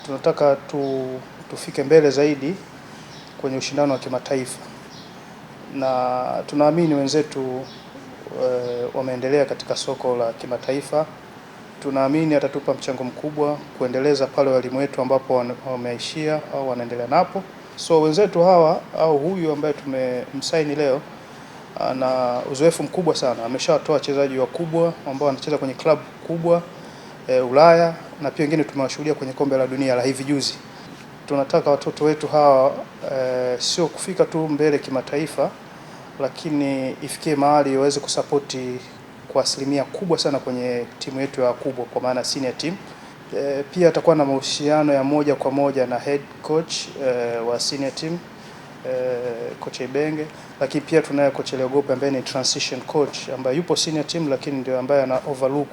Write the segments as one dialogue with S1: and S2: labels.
S1: tunataka tufike mbele zaidi kwenye ushindano wa kimataifa, na tunaamini wenzetu wameendelea katika soko la kimataifa. Tunaamini atatupa mchango mkubwa kuendeleza pale walimu wetu ambapo wameishia au wanaendelea napo. So wenzetu hawa au huyu ambaye tumemsaini leo ana uzoefu mkubwa sana. Ameshatoa wachezaji wakubwa ambao wanacheza kwenye klabu kubwa Ulaya, na pia wengine tumewashuhudia kwenye kombe la dunia la hivi juzi. Tunataka watoto wetu hawa sio kufika tu mbele kimataifa, lakini ifikie mahali waweze kusapoti kwa asilimia kubwa sana kwenye timu yetu ya kubwa, kwa maana senior team. Pia atakuwa na mahusiano ya moja kwa moja na head coach wa senior team, coach Ibenge, lakini pia tunaye coach Leogope ambaye ni transition coach ambaye yupo senior team lakini ndio ambaye ana overlook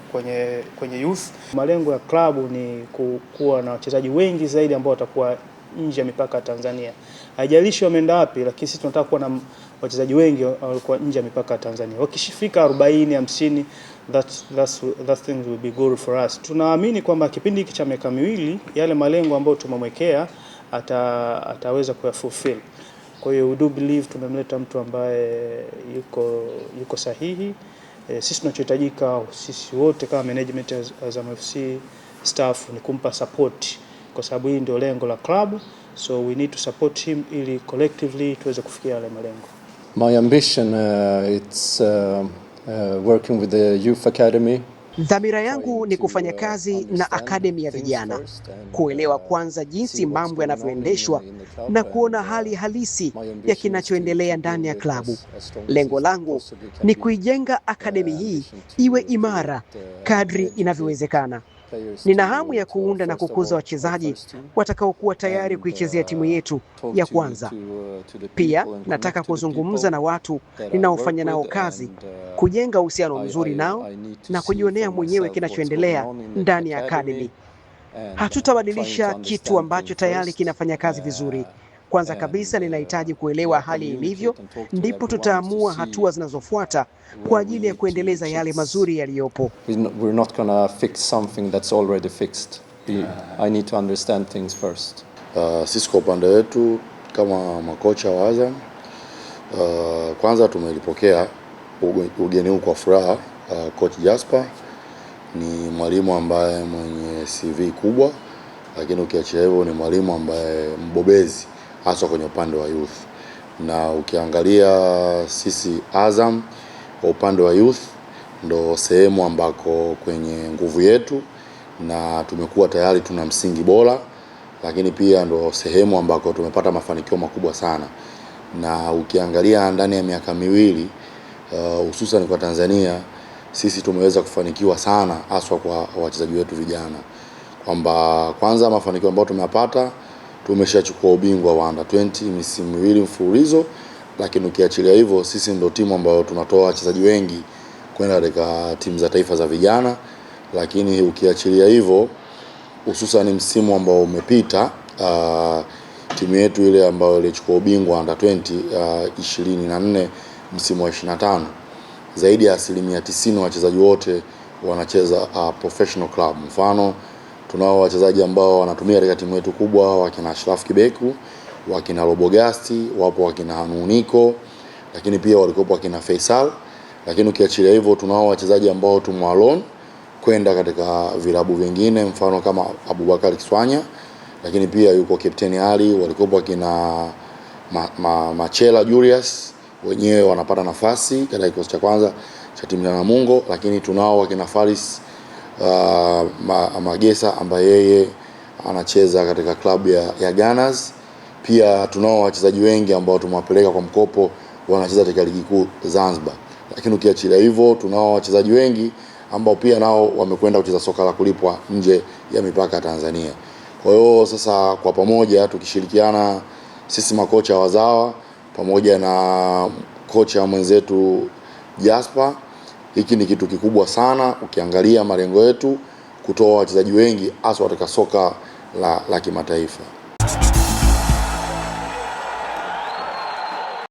S1: kwenye youth. Malengo ya klabu ni kuwa na wachezaji wengi zaidi ambao watakuwa nje ya mipaka ya Tanzania. Haijalishi wameenda wapi, lakini sisi tunataka kuwa na wachezaji wengi walikuwa nje ya mipaka ya Tanzania. Wakishifika 40, 50, that thing will be good for us. Tunaamini kwamba kipindi hiki cha miaka miwili yale malengo ambayo tumemwekea ataweza kuyafulfill. Kwa hiyo we do believe tumemleta mtu ambaye yuko sahihi. Sisi tunachohitajika sisi wote kama management Azam FC staff ni kumpa support, kwa sababu hii ndio lengo la club. So we need to support him ili collectively tuweze kufikia yale malengo.
S2: My ambition it's working with the youth academy.
S3: Dhamira yangu ni kufanya kazi na akademi ya vijana, kuelewa kwanza jinsi mambo yanavyoendeshwa na kuona hali halisi ya kinachoendelea ndani ya klabu. Lengo langu ni kuijenga akademi hii iwe imara kadri inavyowezekana. Nina hamu ya kuunda na kukuza wachezaji watakaokuwa tayari kuichezea timu yetu ya kwanza. Pia nataka kuzungumza na watu ninaofanya nao kazi, kujenga uhusiano mzuri nao na kujionea mwenyewe kinachoendelea ndani ya akademi. Hatutabadilisha kitu ambacho tayari kinafanya kazi vizuri. Kwanza kabisa ninahitaji kuelewa hali ilivyo, ndipo tutaamua hatua zinazofuata kwa ajili ya kuendeleza yale mazuri yaliyopo.
S2: We're not gonna fix something that's already fixed. I need to understand things first.
S4: Sisi kwa upande wetu kama makocha wa Azam, kwanza tumelipokea ugeni huu kwa furaha. Coach Jasper ni mwalimu ambaye mwenye CV kubwa, lakini ukiachia hivyo ni mwalimu ambaye mbobezi hasa kwenye upande wa youth. Na ukiangalia sisi Azam kwa upande wa youth ndo sehemu ambako kwenye nguvu yetu, na tumekuwa tayari tuna msingi bora, lakini pia ndo sehemu ambako tumepata mafanikio makubwa sana. Na ukiangalia ndani ya miaka miwili hususan kwa Tanzania, sisi tumeweza kufanikiwa sana haswa kwa wachezaji wetu vijana, kwamba kwanza mafanikio ambayo tumeyapata, tumeshachukua ubingwa wa under 20 misimu miwili mfululizo, lakini ukiachilia hivyo sisi ndio timu ambayo tunatoa wachezaji wengi kwenda katika timu za taifa za vijana. Lakini ukiachilia hivyo, hususan msimu ambao umepita, timu yetu ile ambayo ilichukua ubingwa under 20 24 msimu wa 25, zaidi ya 90% wachezaji wote wanacheza professional club. Mfano tunao wachezaji ambao wanatumia katika timu yetu kubwa, wakina Ashraf Kibeku, wakina Robogasti, wapo wakina Hanuniko, lakini pia walikuwa wakina Faisal. Lakini ukiachilia hivyo tunao wachezaji ambao tumwalon kwenda katika vilabu vingine, mfano kama Abubakar Kiswanya, lakini pia yuko Captain Ali, walikuwa wakina Machela Julius, wenyewe wanapata nafasi katika kikosi cha kwanza cha timu ya Namungo. Lakini tunao wakina Faris Magesa ambaye yeye anacheza katika klabu ya Gunners. Pia tunao wachezaji wengi ambao tumewapeleka kwa mkopo wanacheza katika ligi kuu Zanzibar. Lakini ukiachilia hivyo tunao wachezaji wengi ambao pia nao wamekwenda kucheza soka la kulipwa nje ya mipaka ya Tanzania. Kwa hiyo sasa kwa pamoja tukishirikiana sisi makocha wazawa pamoja na kocha mwenzetu Jasper, hiki ni kitu kikubwa sana. Ukiangalia malengo yetu kutoa wachezaji wengi hasa katika soka la kimataifa.